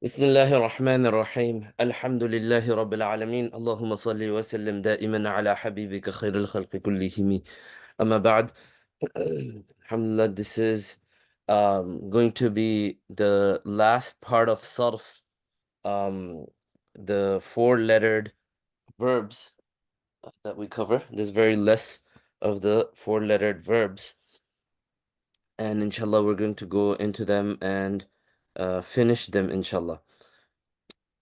بسم الله الرحمن الرحيم الحمد لله رب العالمين اللهم صل وسلم دائما على حبيبك خير الخلق كلهم أما بعد Alhamdulillah, this is going to be the last part of Sarf, the four-lettered verbs that we cover. There's very less of the four-lettered verbs, and inshallah we're going to go into them and finish them inshallah.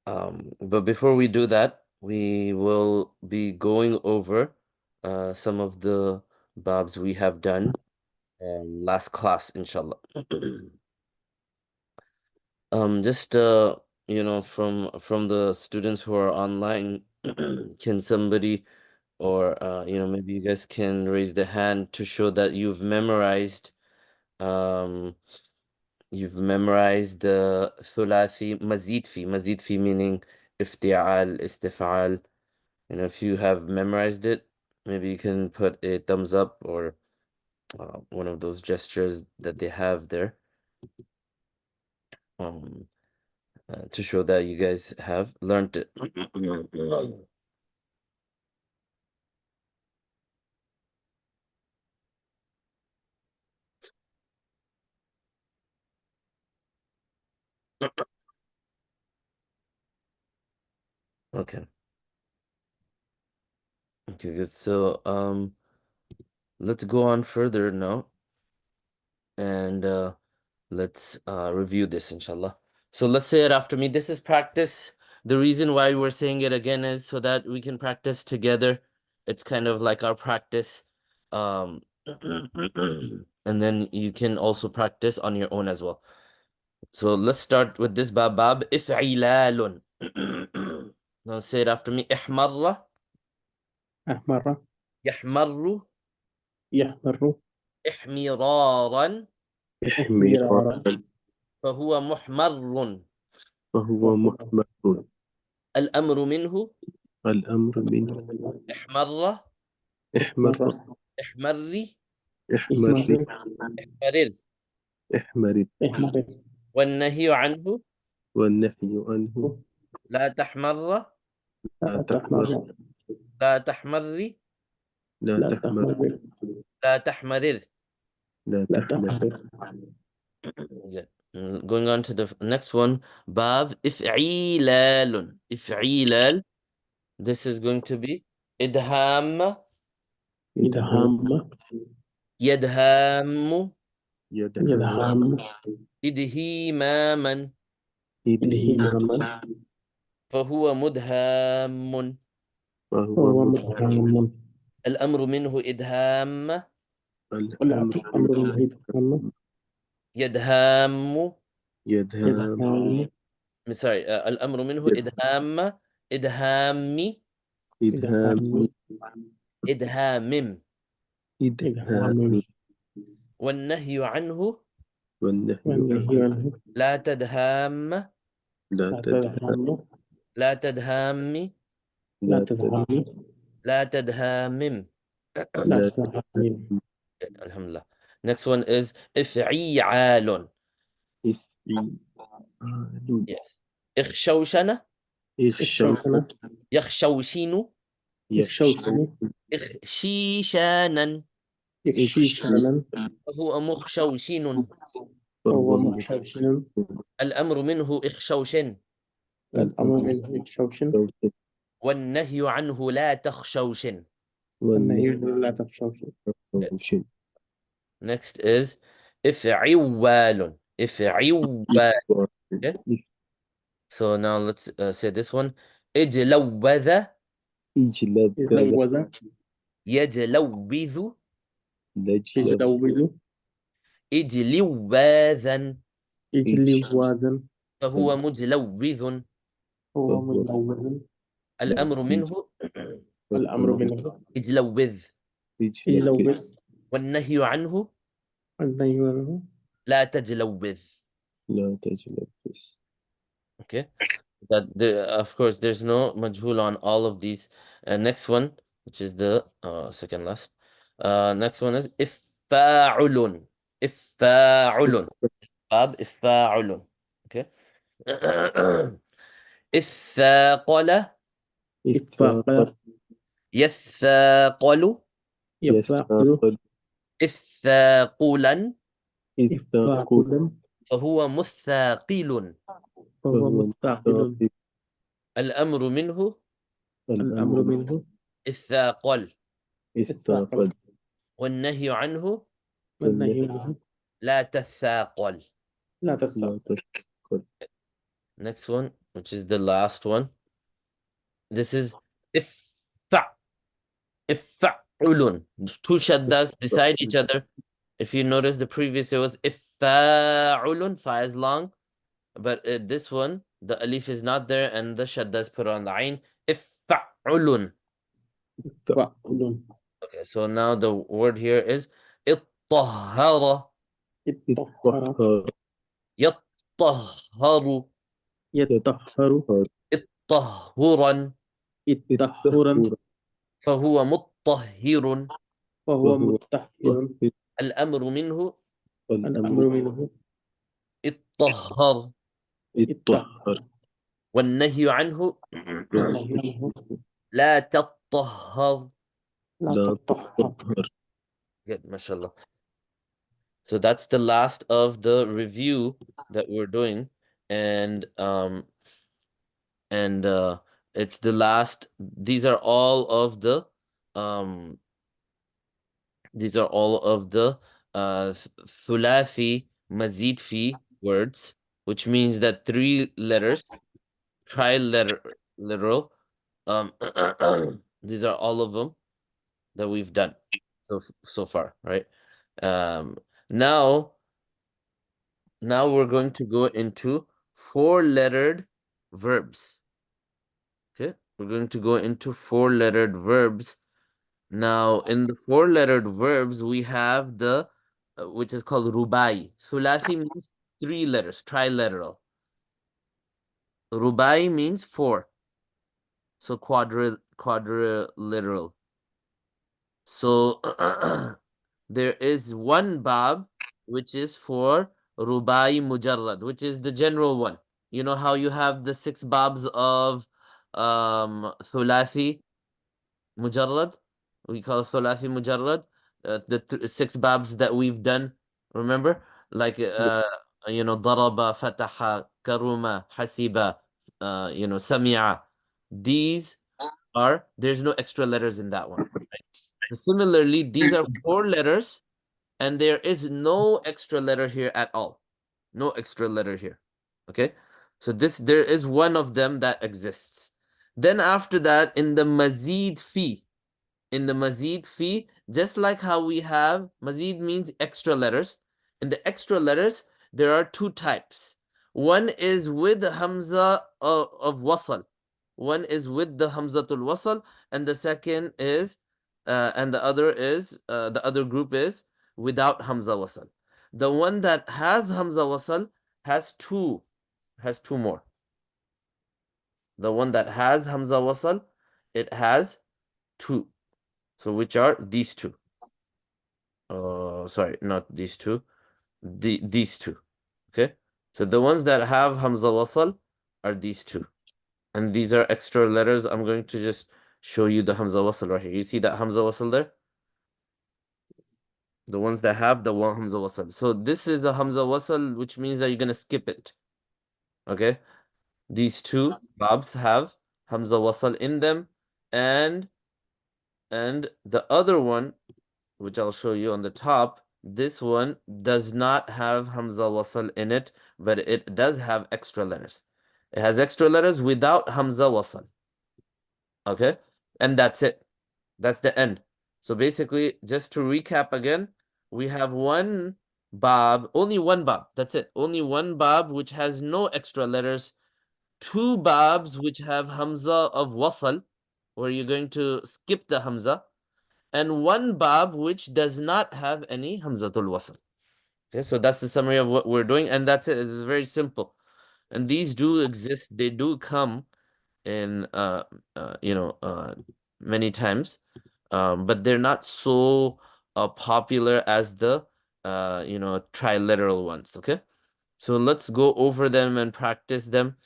But before we do that, we will be going over some of the babs we have done last class, inshallah. Just from the students who are online, can somebody or maybe you guys can raise the hand to show that um you've memorized the thulathi mazid fi meaning ifti'al, istif'al. If you have memorized it, maybe you can put a thumbs up or one of those gestures that they have there um, to show that you guys have learned it. Okay. Okay, good. So let's go on further now and let's review this, inshallah. So let's say it after me. This is practice. The reason why we're saying it again is so that we can practice together. It's kind of like our practice. Um, and then you can also practice on your own as well. So let's start with this bab if'ilalun. Now say it after me. Ihmarra, أحمر yahmarru, يحمر ihmiraran, إحمرارا فهو محمر. فهو محمر. الأمر منه الأمر منه احمر، احمر احمري، احمر احمرر. احمر. إحمر والنهي عنه والنهي عنه لا تحمر، لا تحمر لا تحمري، لا لا تحمر تحمر لا تحمرر. لا لا تحمر. تحمر Yeah. Going on to the next one. باب إفعيلال. إفعيلال. This is going to be إدهام، إدهام يدهام، يدهام يدهام إدهيماما، إدهيم إدهاما فهو مدهام. فهو وهو مدهام. مدهام الأمر منه إدهام، الأمر والأمر منه إدهام يدهام. يدهام يدهام sorry الأمر منه إدهام، إدهامي، إدهام إدهامم. إدهام. إدهام والنهي عنه والنهي والنهي عنه عنه لا تدهام، لا لا تدهام تدهام لا تدهامي، لا لا تدهام تدهام لا تدهامم. لا لا تدهام Alhamdulillah. Next one is إفعيعال. إفعيل. Yes. إخشوشنة، إخشو إخشوشنا يخشوشين، إخشوشنا إخشيشانا، إخشيشانا وهو مخشوشين. وهو فهو مخشوشنا الأمر منه إخشوشن، الأمر منه إخشوشن والنهي عنه لا تخشوشن. والنهي عنه لا تخشوشن. والنهي Next is إفعوال. إفعوال. Okay. So now let's say this one. إجلوذ، إجلب يجلوز يجلوذ، لجلب يجلوز إجلوذا، يجلوازا فهو مجلوذ. هو فهو مجلوز الأمر منه الأمر منه إجلوذ، إجلب يجلوز والنهي عنه والنهي عنه لا تجلوذ. لا تجلبس. Okay. That of course there's no majhul on all of these. Next one, which is the second last. Next one is إفاعل. إفاعل. باب إفاعل. Okay. الثاقل إثاقل يثاقل يثاقل إثاقلا إثاقلا فهو مثاقل فهو مثاقل الأمر منه الأمر منه الثاقل إثاقل والنهي عنه والنهي عنه لا تثاقل. لا تساق. Next one, which is the last one. This is iffa, iffa'ulun. Two shaddas beside each other. If you notice, the previous it was iffa'ulun, fa is long, but this one, the alif is not there, and the shadda is put on the ain. Iffa'ulun. فعل Okay, so now the word here is ittahara, الطهر yattahharu, يطهر ittahhuran, الطهرا فهو مطهر. وهو مطهر الأمر منه الأمر منه الطهر الطهر والنهي عنه والنهي عنه لا تطهر. لا تطهر. Good, mashallah. So that's the last of the review that we're doing, and it's the last. These are all of the um thulathi mazid fi words, which means that 3 letters, triliteral. These are all of them that we've done so far, right? Now we're going to go into 4-lettered verbs. Okay, we're going to go into 4-lettered verbs. Now, in the 4-lettered verbs, we have the which is called rubai. Thulathi means 3 letters, triliteral. Rubai means 4, so quadrilateral. So there is one bab which is for rubai mujarrad, which is the general one. You know how you have the 6 babs of thulathi mujarrad? We call it thulathi mujarrad. The 6 babs that we've done, remember? Like daraba, fataha, karuma, hasiba, sami'a. These there's no extra letters in that one. Right? Similarly, these are 4 letters, and there is no extra letter here at all. No extra letter here. Okay? So there is one of them that exists. Then after that, in the mazid fi, just like how we have, mazid means extra letters. In the extra letters, there are 2 types. One is with hamza of wasal. One is with the hamzatul wasal, and the second is, and the other group is without hamza wasal. The one that has hamza wasal has two more. The one that has hamza wasal, it has 2. So which are these 2? Sorry, not these 2. These 2. Okay? So the ones that have hamza wasal are these 2. And these are extra letters. I'm going to just show you the hamza wasal right here. You see that hamza wasal there? The ones that have the one hamza wasal. So this is a hamza wasal, which means that you're going to skip it. Okay? These 2 babs have hamza wasal in them, and the other one, which I'll show you on the top, this one does not have hamza wasal in it, but it does have extra letters. It has extra letters without hamza wasal. Okay? And that's it. That's the end. So basically, just to recap again, we have one bab, only one bab. That's it. Only one bab which has no extra letters. 2 babs which have hamza of wasal, where you're going to skip the hamza, and 1 bab which does not have any hamzatul wasal. Okay, so that's the summary of what we're doing, and that's it. It's very simple. And these do exist. They do come in many times, but they're not so popular as the triliteral ones. Okay, So let's go over them and practice them.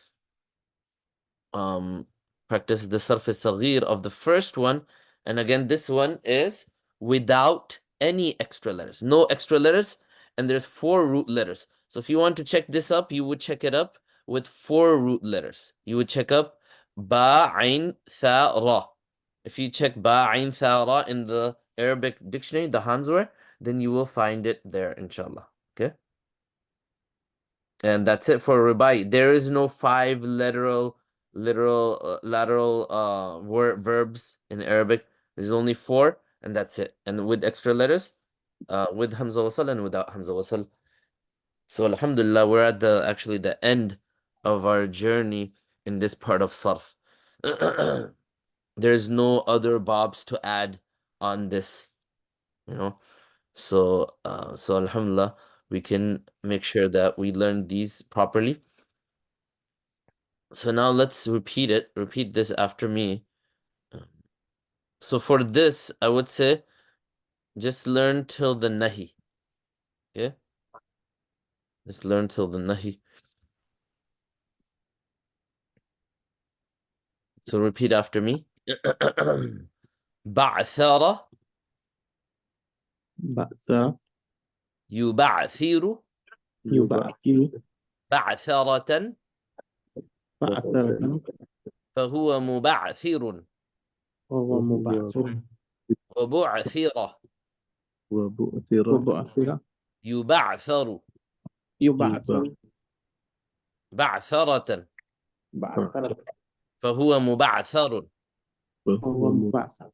Practice the Sarf al-Saghir of the first one. And again, this one is without any extra letters. No extra letters, and there's 4 root letters. So if you want to check this up, you would check it up with 4 root letters. You would check up Ba, Ain, Tha, Ra. If you check Ba, Ain, Tha, Ra in the Arabic dictionary, the Hansware, then you will find it there, inshallah. Okay? And that's it for Rubai. There is no 5 lateral verbs in Arabic. There's only 4, and that's it. And with extra letters, with Hamza Wasal and without Hamza Wasal. So Alhamdulillah, we're at actually the end of our journey in this part of Sarf. There's no other babs to add on this, you know. So Alhamdulillah, we can make sure that we learn these properly. So now let's repeat it. Repeat this after me. So for this, I would say just learn till the nahi. Okay? Just learn till the nahi. So repeat after me. بعثر بأسر يبعثر يبعثر بعثرة بعثرة فهو مبعثر وهو مبعثر وبعثر وبؤثر وبعثر يبعثر يبعثر بعثرة بعثرة فهو مبعثر. وهو وهو مبعثر.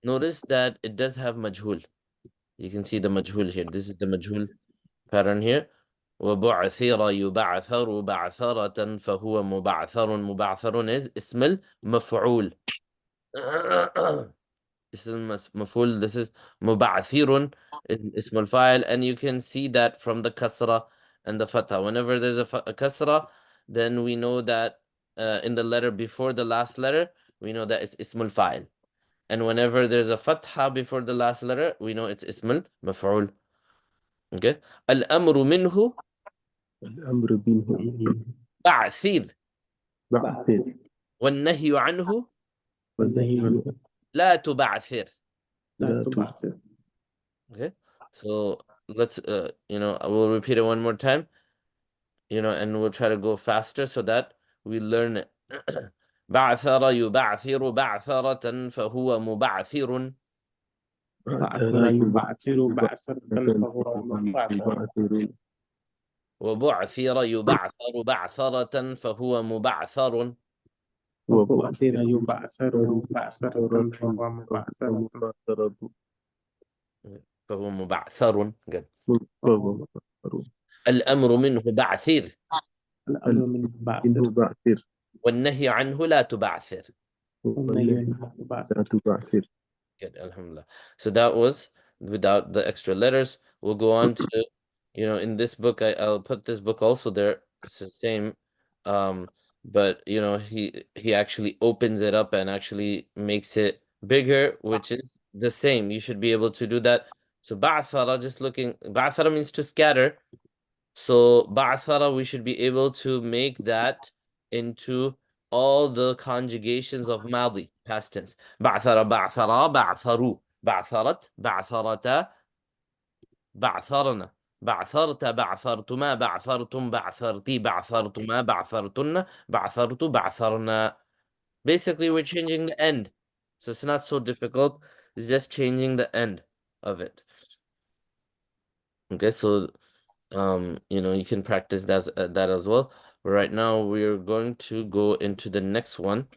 Notice that it does have majhul. You can see the majhul here. This is the majhul pattern here. وبعثر يبعثر بعثرة فهو مبعثر. مبعثر is اسم المفعول. اسم مفعول. This is مبعثر اسم الفاعل, and you can see that from the kasra and the fatha. Whenever there's a kasra, then we know that in the letter before the last letter, we know that it's اسم الفاعل. And whenever there's a fatha before the last letter, we know it's اسم المفعول. Okay. الأمر منه الأمر منه بعثر بعثر والنهي عنه والنهي عنه لا تبعثر. لا لا تبعثر. Okay. So let's I will repeat it one more time, and we'll try to go faster so that we learn it. بعثر يبعثر بعثرة فهو مبعثر بعثر يبعثر بعثرة فهو مبعثر. وبعثر يبعثر بعثرة فهو مبعثر وبعثر يبعثر بعثرة فهو مبعثر. فهو مبعثر. Good. وهو الأمر منه بعثر الأمر من بعثر بعثر والنهي عنه لا تبعثر. والنهي عنه لا بعثر. تبعثر. Good, alhamdulillah. So that was without the extra letters. We'll go on to, in this book, I'll put this book also there. It's the same, but he actually opens it up and actually makes it bigger, which is the same. You should be able to do that. So ba'thara, ba'thara means to scatter. So ba'thara, we should be able to make that into all the conjugations of madi, past tense. بعثر بعثرا بعثروا بعثرت بعثرتا بعثرنا بعثرت بعثرتما بعثرتم بعثرتي بعثرتما بعثرتن بعثرت بعثرنا. Basically, we're changing the end. So it's not so difficult. It's just changing the end of it. Okay, so you can practice that as well. But right now, we're going to go into the next one.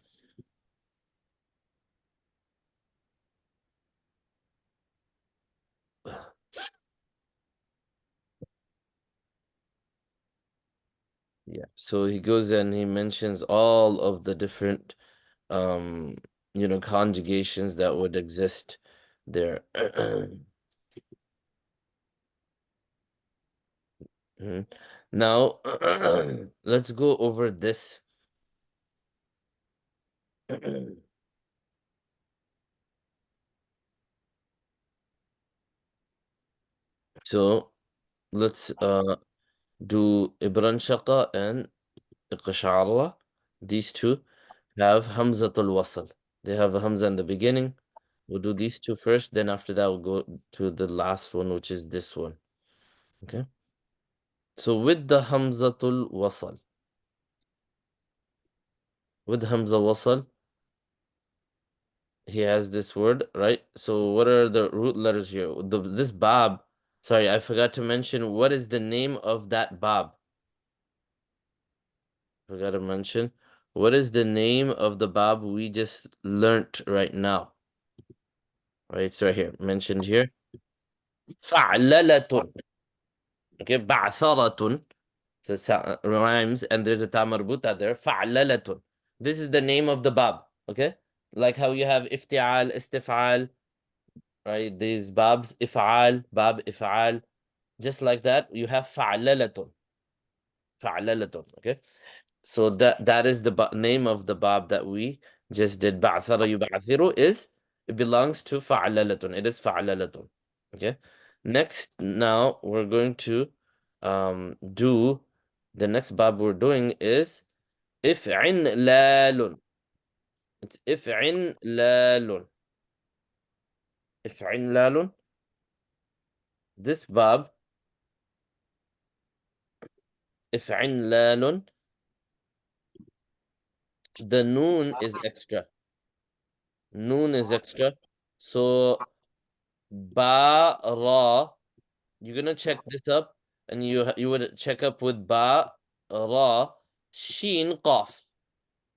Yeah, so he goes and he mentions all of the different conjugations that would exist there. Now let's go over this. So let's do Ibran Shaqa and Iqshara. These two have Hamzatul Wasl. They have a Hamza in the beginning. We'll do these two first, then after that we'll go to the last one, which is this one. Okay. So with the Hamzatul Wasl, with Hamza Wasl, he has this word, right? So what are the root letters here? This Bab, sorry, I forgot to mention, what is the name of that Bab? Forgot to mention, what is the name of the Bab we just learnt right now? Right, it's right here, mentioned here. Fa'lalatun. Okay, ba'tharatun. So rhymes, and there's a ta marbuta there. Fa'lalatun. This is the name of the Bab. Okay, like how you have ifti'al, istif'al, right? These babs, if'al, bab, if'al. Just like that, you have fa'lalatun. Fa'lalatun. Okay, so that is the name of the bab that we just did. Ba'thara yub'athiru is, it belongs to fa'lalatun. It is fa'lalatun. Okay, next, now we're going to do the next bab we're doing is if'in lalun. It's if'in lalun. If'in lalun. This bab, if'in lalun, the noon is extra. Noon is extra. So ba ra, you're gonna check this up, and you would check up with ba ra shin qaf.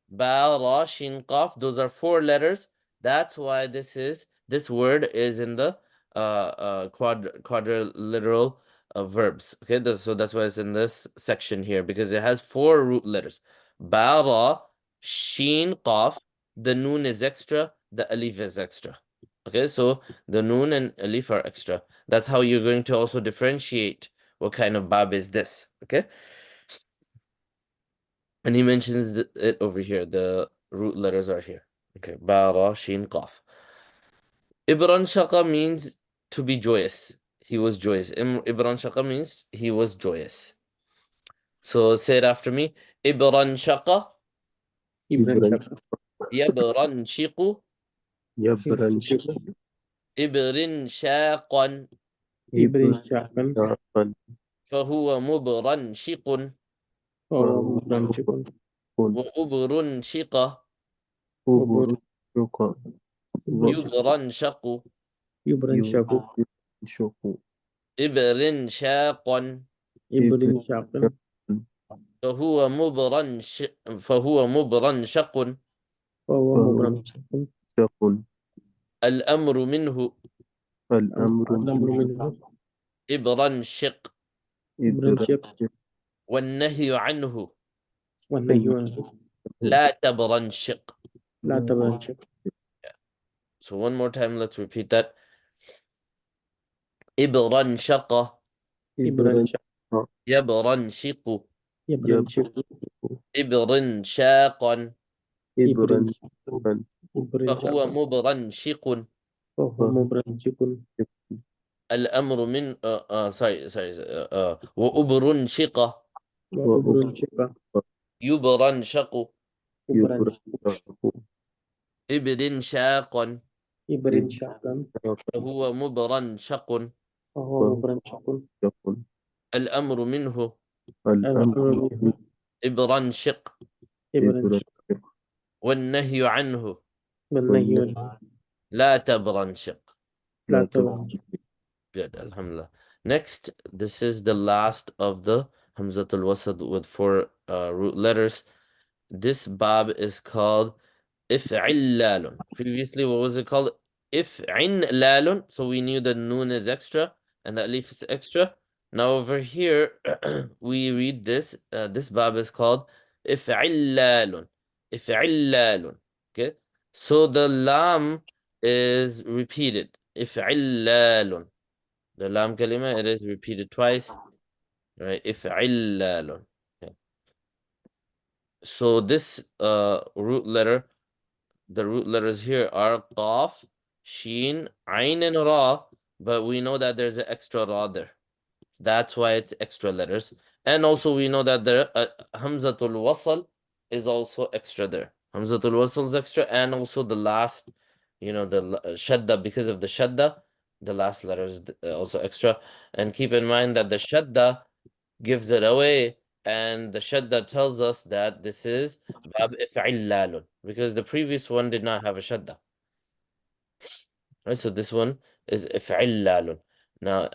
Ba ra shin qaf. Those are 4 letters. That's why this word is in the quadrilateral verbs. Okay, so that's why it's in this section here, because it has 4 root letters. Ba ra shin qaf. The noon is extra, the alif is extra. Okay, so the noon and alif are extra. That's how you're going to also differentiate what kind of bab is this. Okay, and he mentions it over here. The root letters are here. Okay, ba ra shin qaf. Ibran shaqa means to be joyous. He was joyous. Ibran shaqa means he was joyous. So say it after me. Ibran shaqa Ibran Ibran Shaka. yabran shiqu Yabran ibrin shaqan Ibrin Ibran Shakan. Shaqan فهو مبرنشق Wawa Branchikun. وأبرنشق Wabur. Uburu Shuka يبرنشق Ibran Shaku. Shuku إبرنشاق Ibrin Ibran Shakan. فهو مبرنشق Wawa فهو Branchikun. شق الأمر منه الأمر Al-Amru minhu. إبرنشق إبران Branchik. والنهي عنه Wanahyu anhu. لا تبرنشق. La Tabranchik. So one more time, let's repeat that. إبرنشق Ibran إبران Shaka. يبرنشق Ibranchik. إبرنشاق Ibrin إبران Shakan. Ibrin فهو Shakan. مبرنشق. Wawa Branchikun. الأمر من sorry وأبرنشق Wa وأبران Ubrun Shika. يبرنشق Ubran. إبرنشاق Ibrin Shakan. فهو مبرنشق. Wawa Branchikun. الأمر منه الأمر Al-Amru minhu. إبرنشق Ibran إبران Shaka. والنهي عنه Wanahyu anhu. لا تبرنشق. La لا Tabranchik. Good, alhamdulillah. Next, this is the last of the Hamzatul Wasad with 4 root letters. This bab is called if'illalun. Previously, what was it called? If'inlalun. So we knew the noon is extra and the alif is extra. Now over here, we read this. This bab is called if'illalun. If'illalun. Okay. So the lam is repeated. If'illalun. The lam kalima, it is repeated twice. Right? If'illalun. Okay. So this root letter, the root letters here are qaf, sheen, ayn, and ra, but we know that there's an extra ra there. That's why it's extra letters. And also we know that the Hamzatul Wasl is also extra there. Hamzatul Wasl is extra, and also the last, the Shadda, because of the Shadda, the last letter is also extra. And keep in mind that the Shadda gives it away, and the Shadda tells us that this is Bab If'illalun, because the previous one did not have a Shadda. Right, so this one is If'illalun. Now,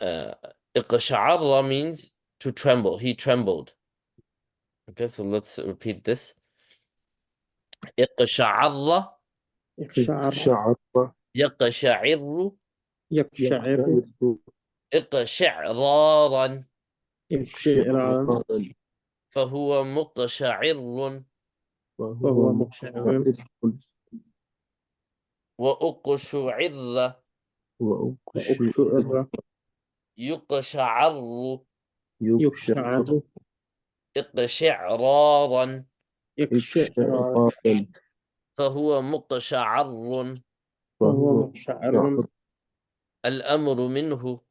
Iqsha'arra means to tremble. He trembled. Okay, so let's repeat this. إقشعر إقشعر يقشعر يقشعر إقشعرارا إقشعرارا فهو مقشعر وهو مقشعر وأقشعر وأقشعر يقشعر يقشعر إقشعرارا إقشعرارا فهو مقشعر وهو مقشعر الأمر منه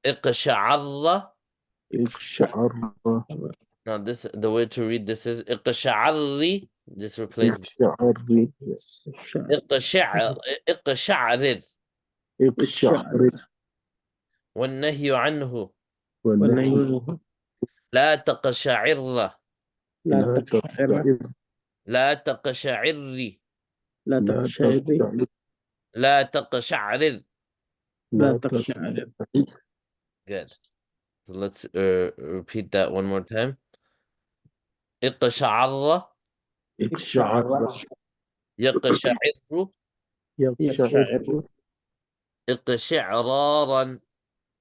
إقشعر. إقشعر. Now the way to read this is إقشعري. This replaces إقشعر. إقشعر والنهي عنه والنهي لا تقشعر لا تقشعر لا تقشعري لا تقشعر لا تقشعر. لا تقشعر. Good. So let's repeat that one more time. إقشعر إقشعر يقشعر يقشعر إقشعرارا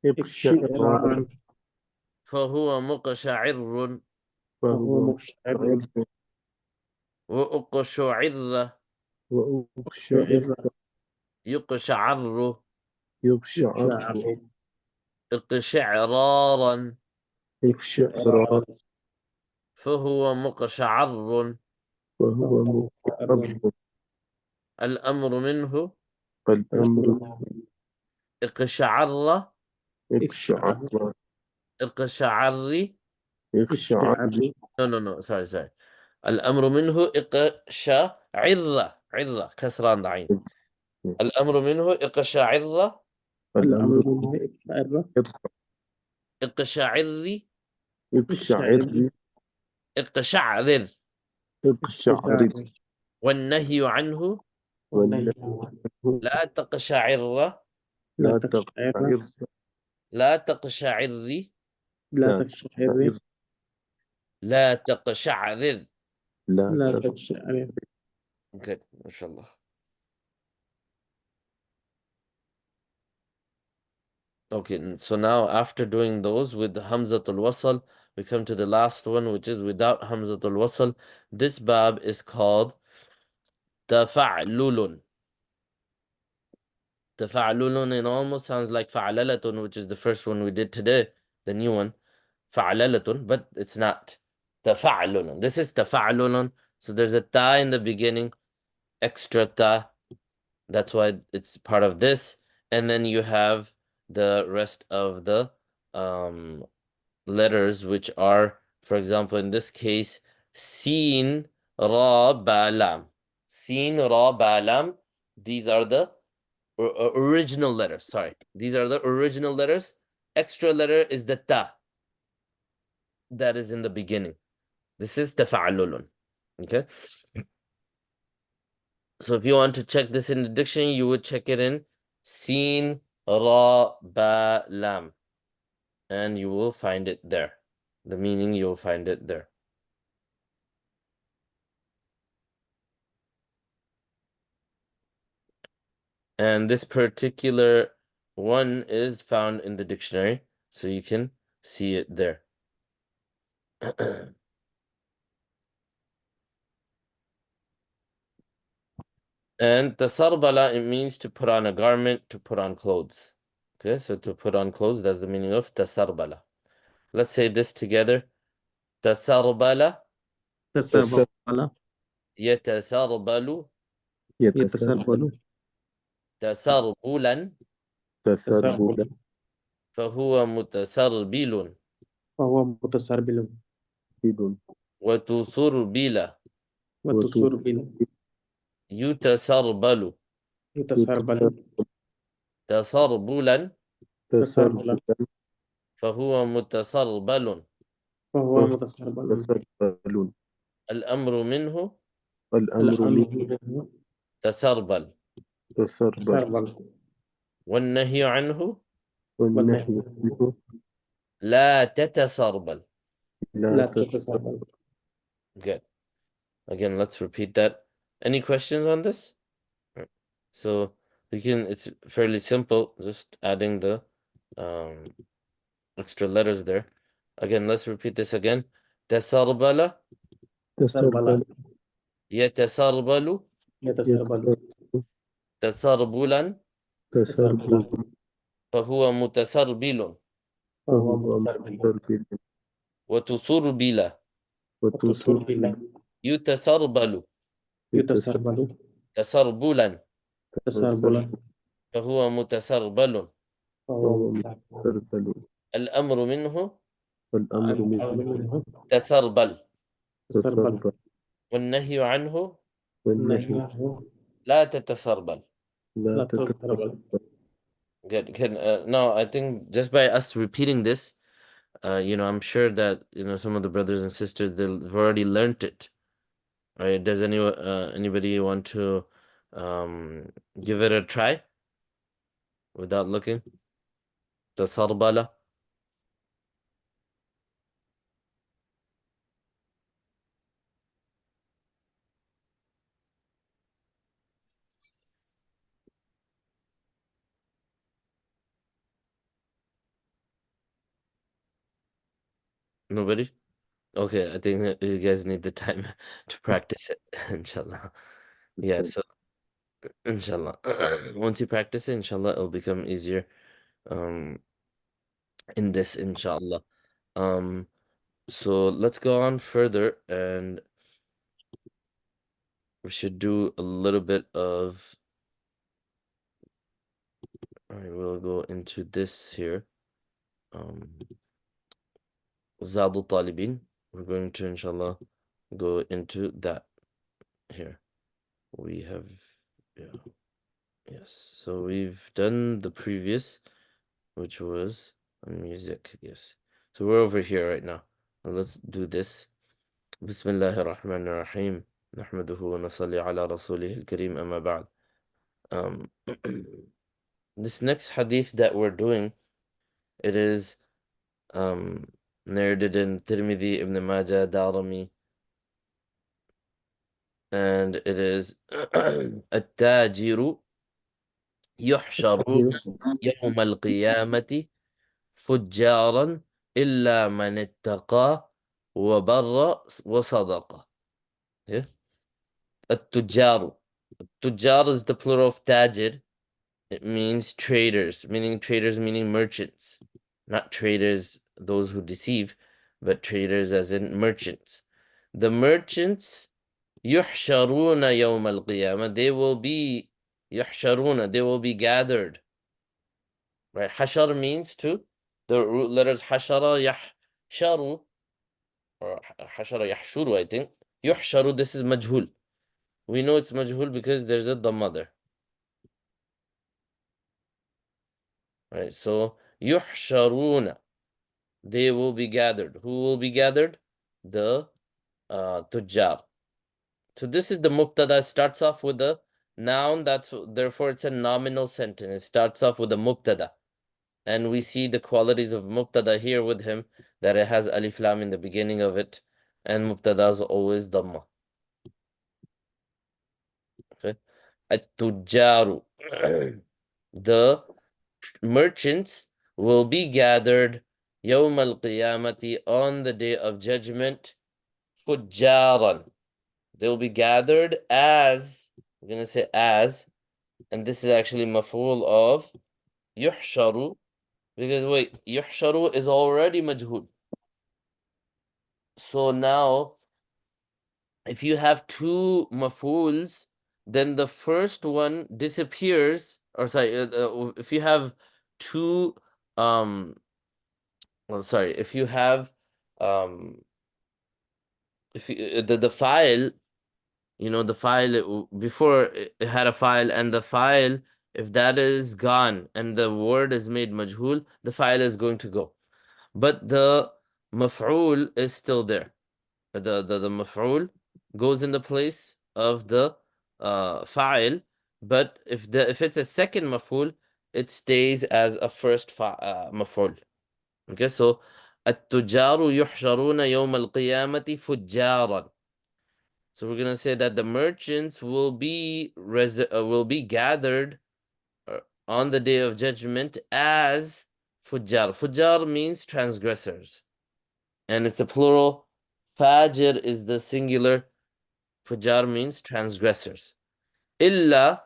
إقشعرارا فهو مقشعر وهو مقشعر وأقشعر وأقشعر يقشعر يقشعر إقشعرارا إقشعرارا فهو مقشعر وهو مقشعر. الأمر منه الأمر إقشعر إقشعر إقشعري. إقشعر No, sorry. الأمر منه إقشعر عرة كسران عين. الأمر منه إقشعر الأمر منه إقشعر إقشعري إقشعر إقشعرر. إقشعر والنهي عنه والنهي لا تقشعر لا تقشعر لا تقشعري لا تقشعر لا تقشعرر. لا تقشعر. Good, mashallah. Okay, so now after doing those with the Hamzatul Wasl, we come to the last one, which is without Hamzatul Wasl. This bab is called Tafa'lulun. Tafa'lulun, it almost sounds like Fa'alalatun, which is the first one we did today, the new one. Fa'alalatun, but it's not. Tafa'lulun. This is Tafa'lulun. So there's a ta in the beginning, extra ta. That's why it's part of this. And then you have the rest of the letters, which are, for example, in this case, Sin, Ra, Ba, Lam. Sin, Ra, Ba, Lam. These are the original letters. Sorry. These are the original letters. Extra letter is the ta that is in the beginning. This is tafa'lulun. Okay. So if you want to check this in the dictionary, you would check it in Sin, Ra, Ba, Lam. And you will find it there. The meaning, you will find it there. And this particular one is found in the dictionary, so you can see it there. And tasarbala, it means to put on a garment, to put on clothes. Okay, so to put on clothes, that's the meaning of tasarbala. Let's say this together. Tasarbala, تسربل yatasarbalu, يتسربل tasarbulan, تسربل فهو متسربل فهو متسربل بدون وتسربل وتسربل يتسربل يتسربل تسربلا تسربلا فهو متسربل فهو متسربل تسربل الأمر منه الأمر الأمر منه منه تسربل تسربل تسربل والنهي عنه والنهي عنه لا تتسربل. لا لا تتسربل. تتسربل. Good. Again, let's repeat that. Any questions on this? Right. So it's fairly simple, just adding the extra letters there. Again, let's repeat this again. تسربل تسربل يتسربل يتسربل تسربلا تسربل فهو متسربل فهو فهو متسربل متسربل وتسربل وتسربل يتسربل يتسربل تسربلا تسربلا فهو متسربل فهو فهو متسربل. متسربل الأمر منه والأمر الأمر منه منه تسربل تسربل تسربل والنهي عنه والنهي نهيه لا تتسربل. لا لا تتسربل. تسربل. Good. Now I think just by us repeating this, I'm sure that some of the brothers and sisters they've already learned it. Right? Does anybody want to give it a try without looking? تسربل. Nobody? Okay, I think that you guys need the time to practice it, inshallah. Yeah, so inshallah. Once you practice it, inshallah, it'll become easier um in this, inshallah. So let's go on further and we should do a little bit of I will go into this here. Zadu Talibin. We're going to inshallah go into that here. We have yes. So we've done the previous, which was music, yes. So we're over here right now. Now let's do this. Bismillahir Rahmanir Rahim. نحمده ونصلي على رسوله الكريم أما بعد. This next hadith that we're doing, it is narrated in Tirmidhi, Ibn Majah, Darimi, and it is التاجر يحشرون يوم القيامة فجارا إلا من اتقى وبر وصدق. Yeah. التجار. التجار is the plural of tajir. It means traders, meaning merchants. Not traders, those who deceive, but traders as in merchants. The merchants, يحشرون يوم القيامة, they will be gathered. Right? Hashar means to, the root letters hashara, yahsharu, or hashara yahshuru, I think. Yuhsharu, this is majhul. We know it's majhul because there's a dhamma there. Right? So, yuhsharuna, they will be gathered. Who will be gathered? The tujjar. So this is the mubtada. It starts off with a noun. Therefore it's a nominal sentence. It starts off with a mubtada. And we see the qualities of mubtada here with him, that it has alif lam in the beginning of it, and mubtada is always dhamma. Okay. At-tujjaru. The merchants will be gathered yawm al-qiyamati, on the day of judgment, fujjaran. They will be gathered as, we're going to say as, and this is actually maf'ul of yuhsharu, because wait, yuhsharu is already majhul. So now, if you have two maf'uls, then the first one disappears, or sorry, if you have two well, sorry, if you have if you the file, you know, the file before it had a file, and the file, if that is gone and the word is made majhul, the file is going to go. But the maf'ul is still there. The maf'ul goes in the place of the fa'il, but if it's a second maf'ul, it stays as a first maf'ul. Okay, so التجار يحشرون يوم القيامة فجارا. So we're gonna say that the merchants will be gathered on the day of judgment as fujjar. Fujjar means transgressors, and it's a plural. Fajr is the singular. Fujjar means transgressors. Illa,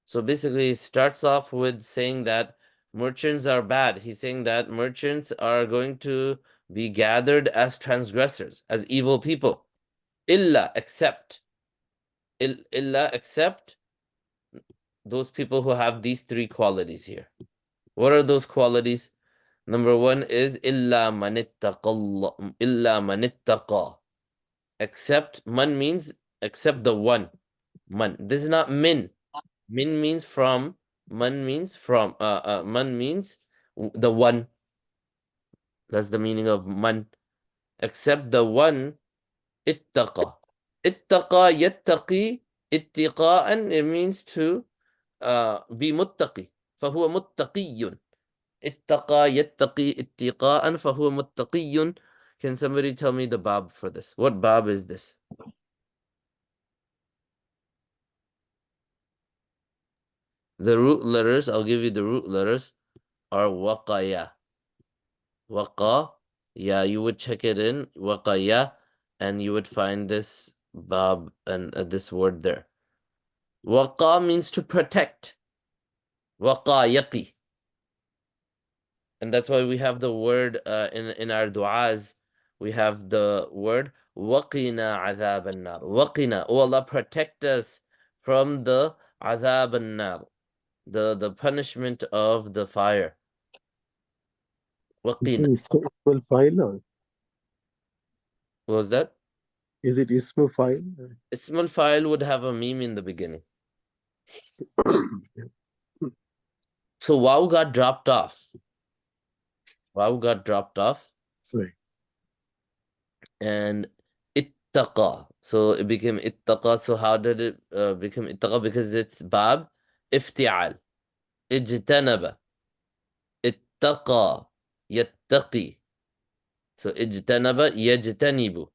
so basically he starts off with saying that merchants are bad. He's saying that merchants are going to be gathered as transgressors, as evil people. Illa, except. Illa, except those people who have these three qualities here. What are those qualities? Number one is illa manittaqa. Illa manittaqa. Except, man means except the one. Man. This is not min. Min means from. Man means from. Man means the one. That's the meaning of man. Except the one. Ittaqa. Ittaqa yattaqi. Ittiqa'an. It means to be muttaqi. فهو متقي. اتقى يتقي اتقاء فهو متقي. Can somebody tell me the bab for this? What bab is this? The root letters, I'll give you the root letters, are waqaya. Waqa, yeah, you would check it in, waqaya, and you would find this bab and this word there. Waqa means to protect. Waqayati. And that's why we have the word in our du'as, we have the word waqina adhab an-nar. Waqina, oh Allah, protect us from the adhab an-nar, the punishment of the fire. Waqina. Is it ismul file or What was that? is it ismul file? Ismul file would have a meme in the beginning. So waw got dropped off. Waw got dropped off. Right. And ittaqa. So it became ittaqa. So how did it become ittaqa? Because it's bab ifti'al. Ijtanaba. Ittaqa. Yattaqi. So ijtanaba yajtanibu.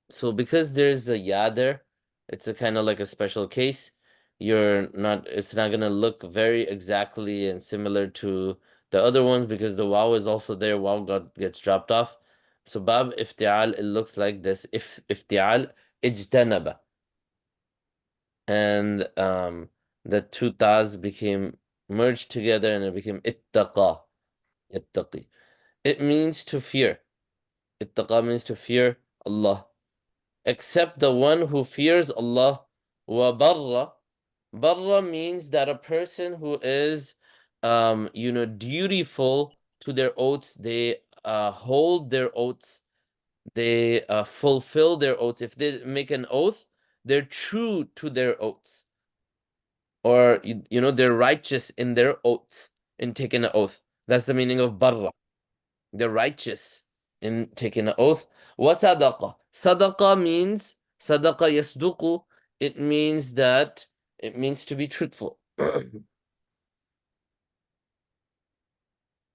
So because there's a ya there, it's a kind of like a special case. It's not gonna look very exactly and similar to the other ones because the waw is also there. Waw gets dropped off. So bab iftial, it looks like this. Iftial ijtanaba. And the two tas became merged together and it became ittaqa. Ittaqi. It means to fear. Ittaqa means to fear Allah. Except the one who fears Allah. Wa barra. Barra means that a person who is dutiful to their oaths, they hold their oaths, they fulfill their oaths. If they make an oath, they're true to their oaths. Or they're righteous in their oaths, in taking an oath. That's the meaning of barra. They're righteous in taking an oath. Wa sadaqa. Sadaqa means sadaqa yasduqu. It means to be truthful.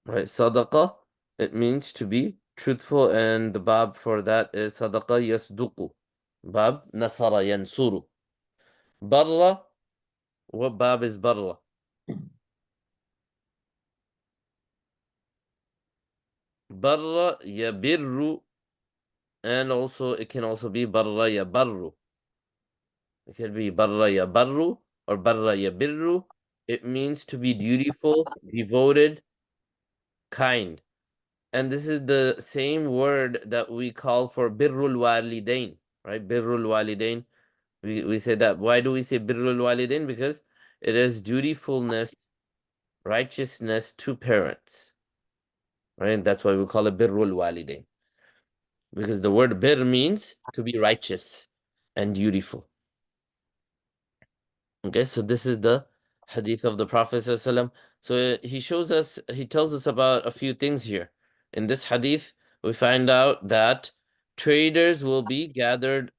Right, sadaqa, it means to be truthful, and the bab for that is sadaqa yasduqu. Bab nasara yansuru. Barra, what bab is barra? Barra yabirru, and also it can also be barra yabarru. It can be barra yabarru or barra yabirru. It means to be dutiful, devoted, kind. And this is the same word that we call for birrul walidain, right? Birrul walidain. We say that. Why do we say birrul walidain? Because it is dutifulness righteousness to parents. Right? That's why we call it birrul walidain. Because the word bir means to be righteous and dutiful. Okay, so this is the hadith of the Prophet ﷺ. So he tells us about a few things here. In this hadith, we find out that traders will be gathered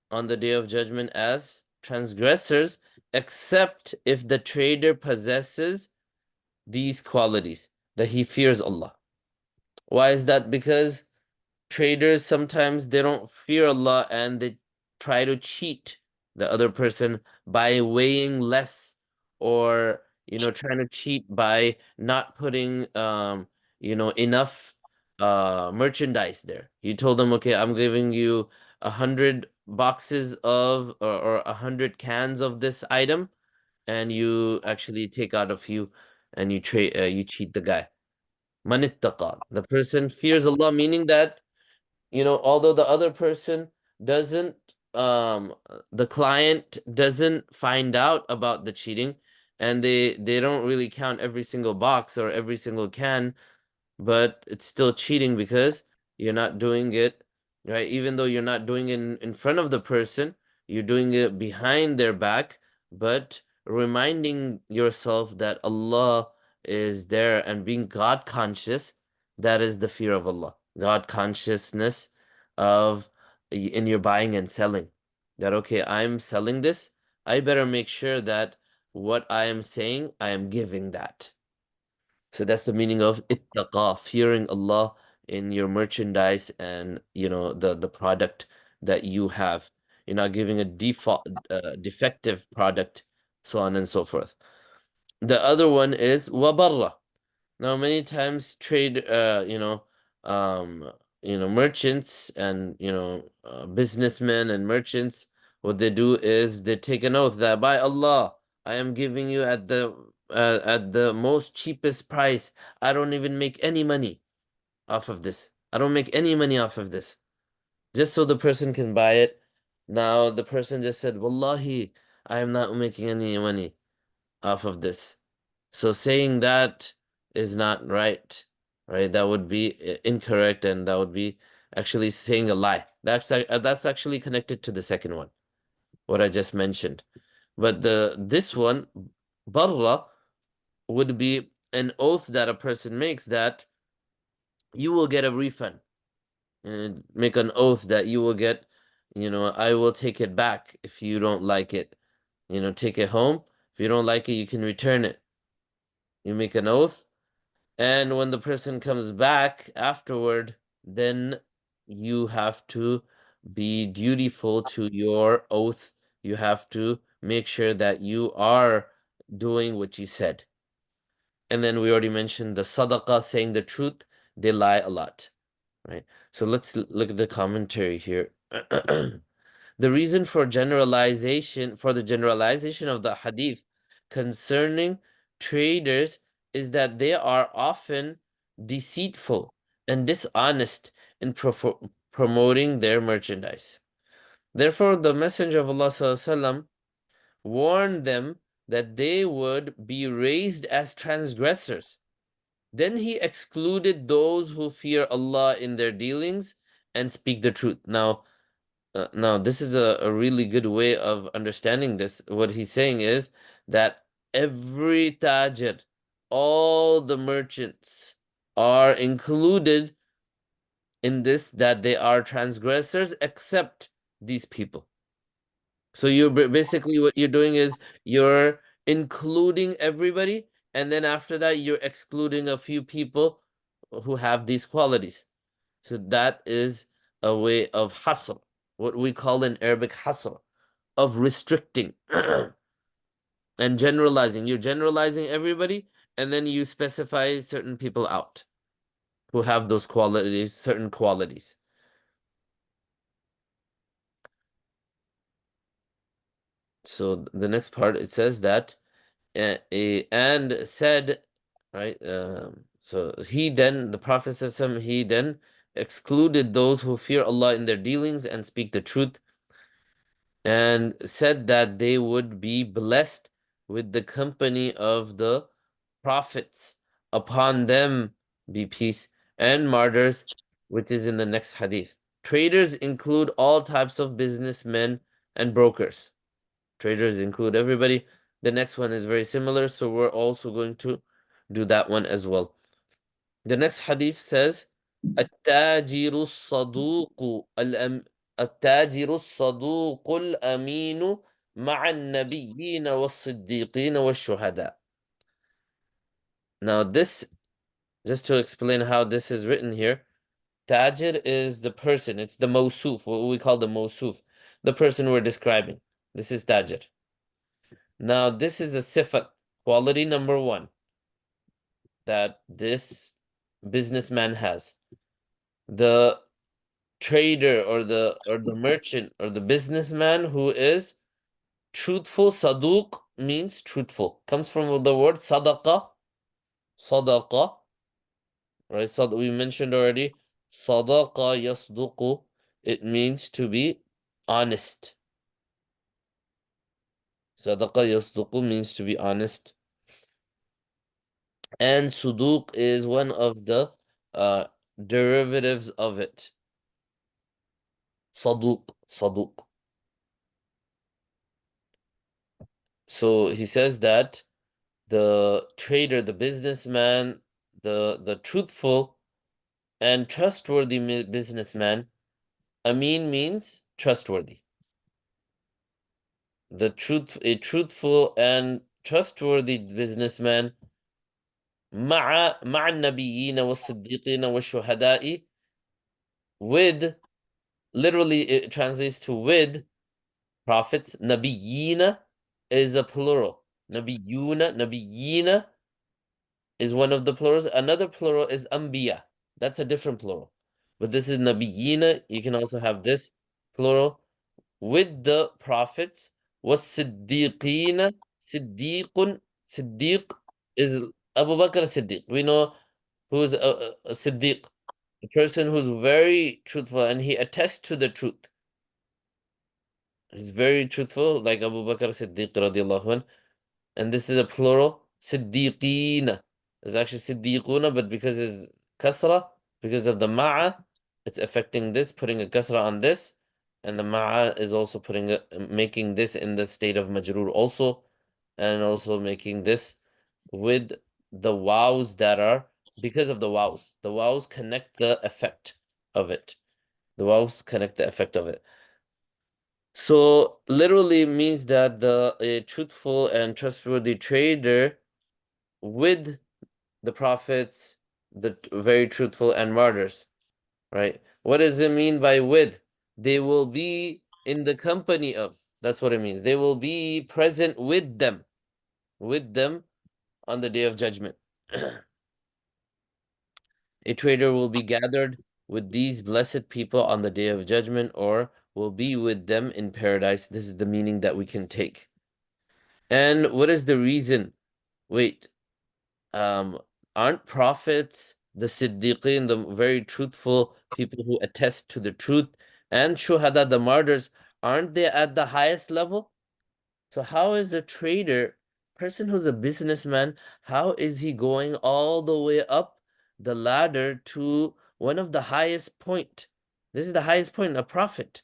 on the day of judgment as transgressors, except if the trader possesses these qualities, that he fears Allah. Why is that? Because traders sometimes they don't fear Allah and they try to cheat the other person by weighing less, or trying to cheat by not putting enough merchandise there. You told them, okay, I'm giving you 100 boxes of or 100 cans of this item, and you actually take out a few and you cheat the guy. Manittaqa. The person fears Allah, meaning that although the other person doesn't the client doesn't find out about the cheating, and they don't really count every single box or every single can, but it's still cheating because you're not doing it right. Even though you're not doing it in front of the person, you're doing it behind their back, but reminding yourself that Allah is there and being God conscious. That is the fear of Allah. God consciousness of in your buying and selling. That, okay, I'm selling this, I better make sure that what I am saying, I am giving that. So that's the meaning of ittaqa, fearing Allah in your merchandise and the product that you have. You're not giving a defective product, so on and so forth. The other one is wabarra. Now, many times trade, merchants and businessmen and merchants, what they do is they take an oath that by Allah, I am giving you at the most cheapest price. I don't even make any money off of this. I don't make any money off of this. Just so the person can buy it. Now the person just said, Wallahi, I am not making any money off of this. So saying that is not right, right? That would be incorrect, and that would be actually saying a lie. That's actually connected to the second one, what I just mentioned. But this one, barra, would be an oath that a person makes that you will get a refund, and make an oath that you will get, I will take it back if you don't like it. Take it home. If you don't like it, you can return it. You make an oath, and when the person comes back afterward, then you have to be dutiful to your oath. You have to make sure that you are doing what you said. And then we already mentioned the sadaqah, saying the truth. They lie a lot, right? So let's look at the commentary here. The reason for the generalization of the hadith concerning traders is that they are often deceitful and dishonest in promoting their merchandise. Therefore, the Messenger of Allah ﷺ warned them that they would be raised as transgressors. Then he excluded those who fear Allah in their dealings and speak the truth. Now, this is a really good way of understanding this. What he's saying is that every tajir, all the merchants are included in this, that they are transgressors, except these people. So you're basically, what you're doing is you're including everybody, and then after that you're excluding a few people who have these qualities. So that is a way of hustle, what we call in Arabic hustle, of restricting and generalizing. You're generalizing everybody, and then you specify certain people out who have those qualities, certain qualities. So the next part, it says that and said, right? So the Prophet says, he then excluded those who fear Allah in their dealings and speak the truth, and said that they would be blessed with the company of the prophets, upon them be peace, and martyrs, which is in the next hadith. Traders include all types of businessmen and brokers. Traders include everybody. The next one is very similar, so we're also going to do that one as well. The next hadith says, التاجر الصدوق التاجر الصدوق الأمين مع النبيين والصديقين والشهداء. Now this, just to explain how this is written here, tajir is the person, it's the mawsuf, what we call the mawsuf, the person we're describing. This is tajir. Now this is a sifat, quality number 1, that this businessman has. The trader or the merchant or the businessman who is truthful, saduq means truthful, comes from the word sadaqa, right? So we mentioned already, sadaqa yasduqu, it means to be honest. Sadaqa yasduqu means to be honest. And suduq is one of the derivatives of it. Saduq. So he says that the trader, the businessman, the truthful and trustworthy businessman, Amin means trustworthy. A truthful and trustworthy businessman, مع النبيين والصديقين والشهداء, with, literally it translates to with prophets. Nabiyina is a plural. Nabiyina is one of the plurals. Another plural is Anbiya. That's a different plural. But this is Nabiyina. You can also have this plural. With the prophets. Was Siddiqina. Siddiq is Abu Bakr Siddiq. We know who is a Siddiq. A person who's very truthful and he attests to the truth. He's very truthful, like Abu Bakr Siddiq radiallahu anh. And this is a plural, Siddiqina. It's actually Siddiquna, but because it's kasra, because of the ma'a, it's affecting this, putting a kasra on this, and the ma'a is also making this in the state of majroor also, and also making this with the wows that are, because of the wows. The wows connect the effect of it. The wows connect the effect of it. So literally means that a truthful and trustworthy trader with the prophets, the very truthful and martyrs, right? What does it mean by with? They will be in the company of. That's what it means. They will be present with them on the day of judgment. A trader will be gathered with these blessed people on the day of judgment, or will be with them in paradise. This is the meaning that we can take. And what is the reason? Wait, aren't prophets, the Siddiqeen, the very truthful people who attest to the truth, and Shuhada, the martyrs, aren't they at the highest level? So how is a trader, person who's a businessman, how is he going all the way up the ladder to one of the highest point? This is the highest point, a prophet.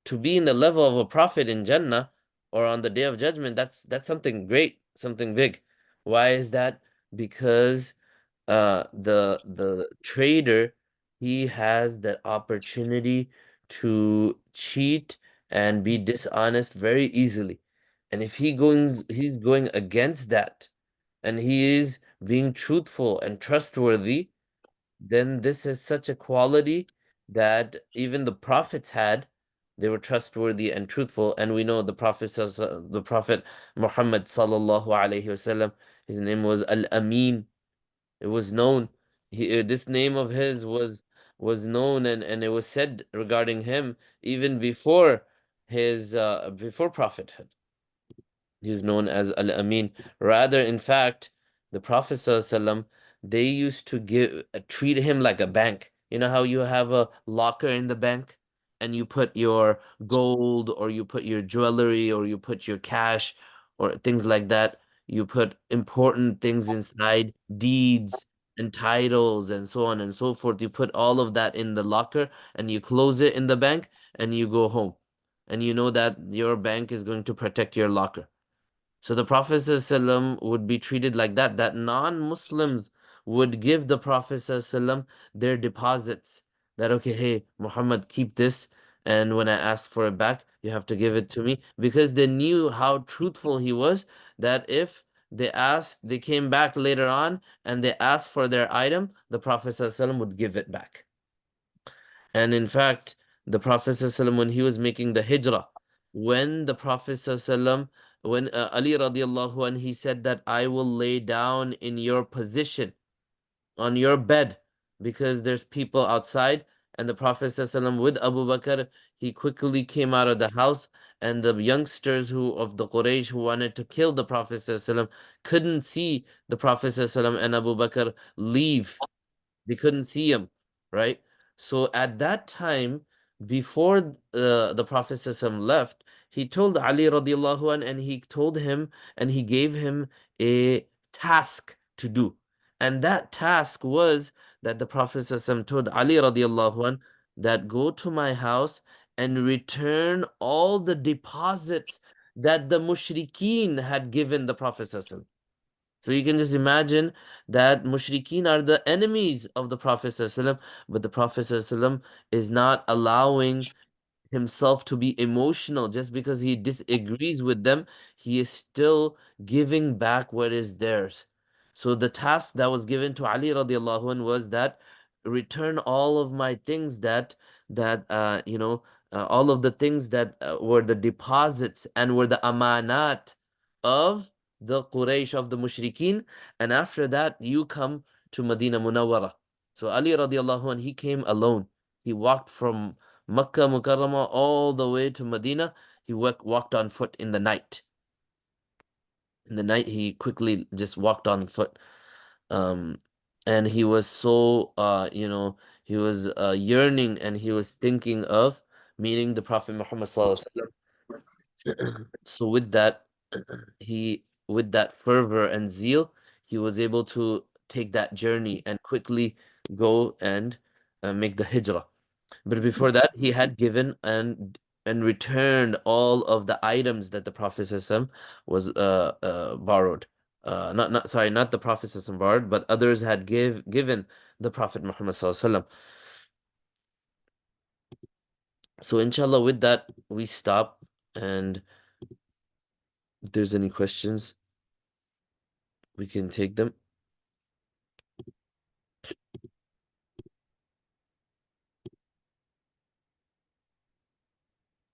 To be in the level of a prophet in Jannah or on the day of judgment, that's something great, something big. Why is that? Because the trader, he has the opportunity to cheat and be dishonest very easily. And if he's going against that, and he is being truthful and trustworthy, then this is such a quality that even the prophets had. They were trustworthy and truthful, and we know the Prophet Muhammad sallallahu alaihi wasallam, his name was Al-Amin. It was known. This name of his was known, and it was said regarding him even before his before prophethood. He is known as Al-Amin. Rather, in fact, the Prophet ﷺ, they used to treat him like a bank. You know how you have a locker in the bank and you put your gold, or you put your jewelry, or you put your cash or things like that. you put important things inside, deeds and titles and so on and so forth. You put all of that in the locker and you close it in the bank and you go home. And you know that your bank is going to protect your locker. So the Prophet ﷺ would be treated like that, that non-Muslims would give the Prophet ﷺ their deposits. That, okay, hey, Muhammad, keep this, and when I ask for it back, you have to give it to me. Because they knew how truthful he was, that if they came back later on, and they asked for their item, the Prophet ﷺ would give it back. And in fact, the Prophet ﷺ, when he was making the hijrah, when the Prophet ﷺ, when Ali radiallahu anhu, he said that I will lay down in your position, on your bed, because there's people outside. And the Prophet ﷺ with Abu Bakr, he quickly came out of the house, and the youngsters of the Quraysh who wanted to kill the Prophet ﷺ couldn't see the Prophet ﷺ and Abu Bakr leave. They couldn't see him, right? So at that time, before the Prophet ﷺ left, he told Ali radiallahu anh, and he told him, and he gave him a task to do. And that task was that the Prophet ﷺ told Ali radiallahu anh that go to my house and return all the deposits that the mushrikeen had given the Prophet ﷺ. So you can just imagine that mushrikeen are the enemies of the Prophet ﷺ, but the Prophet ﷺ is not allowing himself to be emotional just because he disagrees with them. He is still giving back what is theirs. So the task that was given to Ali radiallahu anh was that return all of my things all of the things that were the deposits and were the amanat of the Quraysh, of the mushrikeen, and after that you come to Medina Munawwara. So Ali radiallahu anh, he came alone. He walked from Makkah Mukarramah all the way to Medina. He walked on foot in the night. In the night, he quickly just walked on foot. And he was so, he was yearning, and he was thinking of meeting the Prophet Muhammad Sallallahu Alaihi Wasallam. So with that, with that fervor and zeal, he was able to take that journey and quickly go and make the hijrah. But before that, he had given and returned all of the items that the Prophet ﷺ was borrowed. Not the Prophet ﷺ borrowed, but others had given the Prophet Muhammad ﷺ. So inshallah, with that, we stop. And if there's any questions, we can take them.